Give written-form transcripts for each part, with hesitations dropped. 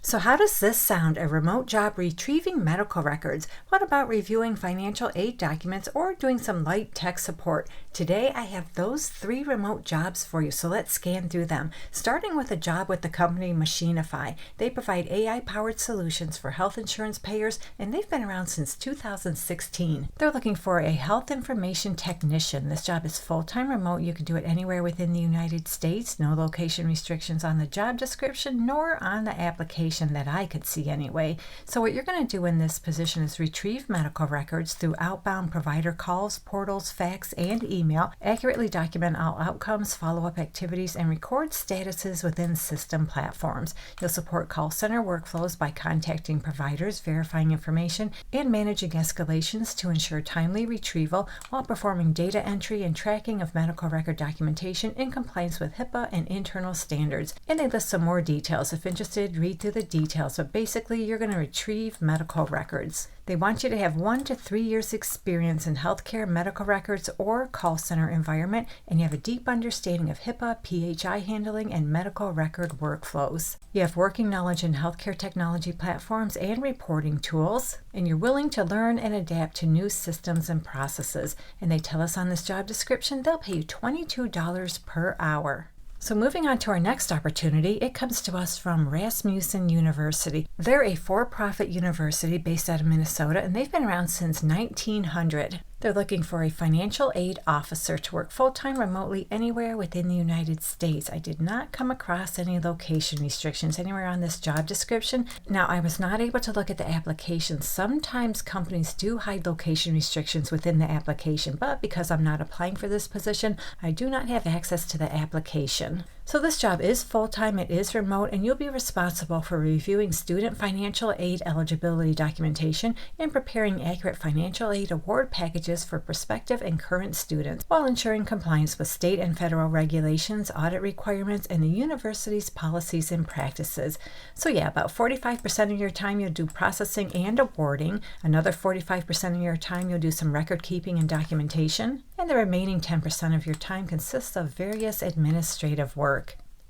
So how does this sound? A remote job retrieving medical records? What about reviewing financial aid documents or doing some light tech support? Today I have those 3 remote jobs for you, so let's scan through them. Starting with a job with the company Machinify. They provide AI-powered solutions for health insurance payers, and they've been around since 2016. They're looking for a health information technician. This job is full-time remote. You can do it anywhere within the United States. No location restrictions on the job description nor on the application that I could see anyway. So what you're going to do in this position is retrieve medical records through outbound provider calls, portals, fax, and email, accurately document all outcomes, follow-up activities, and record statuses within system platforms. You'll support call center workflows by contacting providers, verifying information, and managing escalations to ensure timely retrieval while performing data entry and tracking of medical record documentation in compliance with HIPAA and internal standards. And they list some more details. If interested, read through the details, but basically you're going to retrieve medical records. They want you to have 1 to 3 years experience in healthcare, medical records, or call center environment, and you have a deep understanding of HIPAA, PHI handling, and medical record workflows. You have working knowledge in healthcare technology platforms and reporting tools, and you're willing to learn and adapt to new systems and processes. And they tell us on this job description they'll pay you $22 per hour. So moving on to our next opportunity, it comes to us from Rasmussen University. They're a for-profit university based out of Minnesota, and they've been around since 1900. They're looking for a financial aid officer to work full-time remotely anywhere within the United States. I did not come across any location restrictions anywhere on this job description. Now, I was not able to look at the application. Sometimes companies do hide location restrictions within the application, but because I'm not applying for this position, I do not have access to the application. So this job is full-time, it is remote, and you'll be responsible for reviewing student financial aid eligibility documentation and preparing accurate financial aid award packages for prospective and current students while ensuring compliance with state and federal regulations, audit requirements, and the university's policies and practices. So yeah, about 45% of your time you'll do processing and awarding. Another 45% of your time you'll do some record keeping and documentation. And the remaining 10% of your time consists of various administrative work.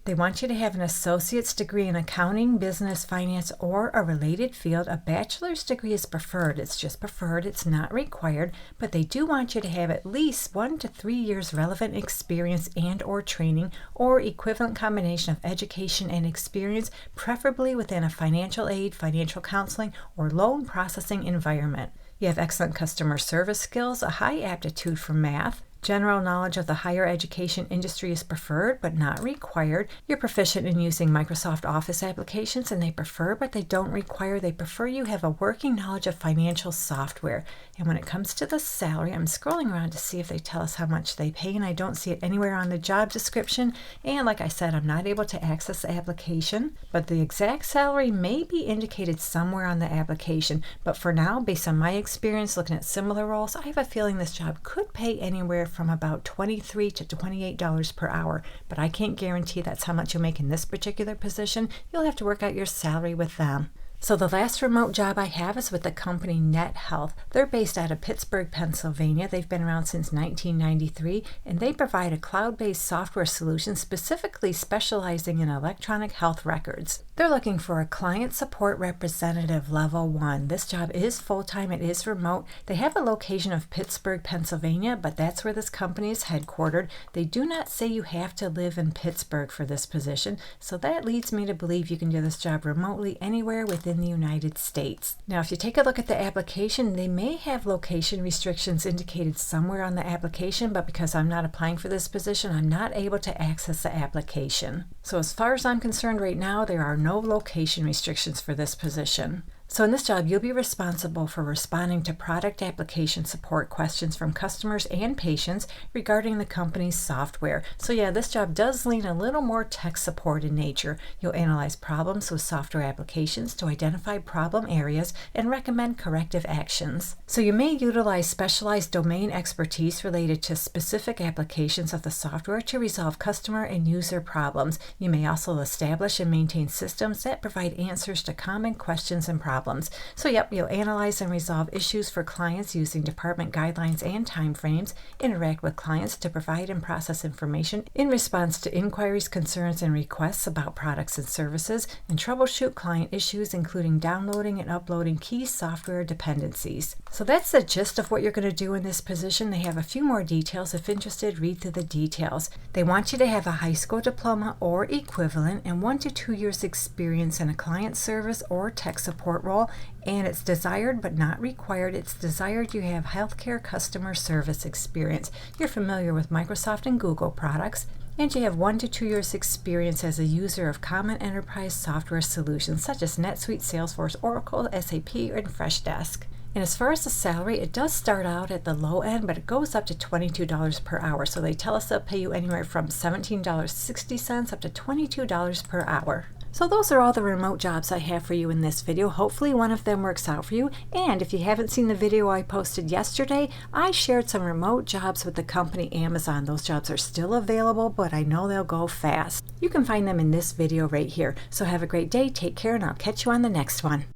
They want you to have an associate's degree in accounting, business, finance, or a related field. A bachelor's degree is preferred. It's just preferred. It's not required, but they do want you to have at least 1 to 3 years relevant experience and or training or equivalent combination of education and experience, preferably within a financial aid, financial counseling, or loan processing environment. You have excellent customer service skills, a high aptitude for math. General knowledge of the higher education industry is preferred, but not required. You're proficient in using Microsoft Office applications, and they prefer, but they don't require. They prefer you have a working knowledge of financial software. And when it comes to the salary, I'm scrolling around to see if they tell us how much they pay, and I don't see it anywhere on the job description. And like I said, I'm not able to access the application, but the exact salary may be indicated somewhere on the application. But for now, based on my experience looking at similar roles, I have a feeling this job could pay anywhere from about $23 to $28 per hour, but I can't guarantee that's how much you'll make in this particular position. You'll have to work out your salary with them. So the last remote job I have is with the company Net Health. They're based out of Pittsburgh, Pennsylvania. They've been around since 1993, and they provide a cloud-based software solution specifically specializing in electronic health records. They're looking for a client support representative level 1. This job is full-time. It is remote. They have a location of Pittsburgh, Pennsylvania, but that's where this company is headquartered. They do not say you have to live in Pittsburgh for this position, so that leads me to believe you can do this job remotely anywhere within the United States. Now, if you take a look at the application, they may have location restrictions indicated somewhere on the application, but because I'm not applying for this position, I'm not able to access the application. So as far as I'm concerned right now, there are no location restrictions for this position. So in this job, you'll be responsible for responding to product application support questions from customers and patients regarding the company's software. So yeah, this job does lean a little more tech support in nature. You'll analyze problems with software applications to identify problem areas and recommend corrective actions. So you may utilize specialized domain expertise related to specific applications of the software to resolve customer and user problems. You may also establish and maintain systems that provide answers to common questions and problems. problems. So yep, you'll analyze and resolve issues for clients using department guidelines and timeframes, interact with clients to provide and process information in response to inquiries, concerns, and requests about products and services, and troubleshoot client issues, including downloading and uploading key software dependencies. So that's the gist of what you're going to do in this position. They have a few more details. If interested, read through the details. They want you to have a high school diploma or equivalent and 1 to 2 years experience in a client service or tech support role, and it's desired but not required. It's desired you have healthcare customer service experience. You're familiar with Microsoft and Google products, and you have 1 to 2 years experience as a user of common enterprise software solutions such as NetSuite, Salesforce, Oracle, SAP, and Freshdesk. And as far as the salary, it does start out at the low end, but it goes up to $22 per hour. So they tell us they'll pay you anywhere from $17.60 up to $22 per hour. So those are all the remote jobs I have for you in this video. Hopefully one of them works out for you. And if you haven't seen the video I posted yesterday, I shared some remote jobs with the company Amazon. Those jobs are still available, but I know they'll go fast. You can find them in this video right here. So have a great day, take care, and I'll catch you on the next one.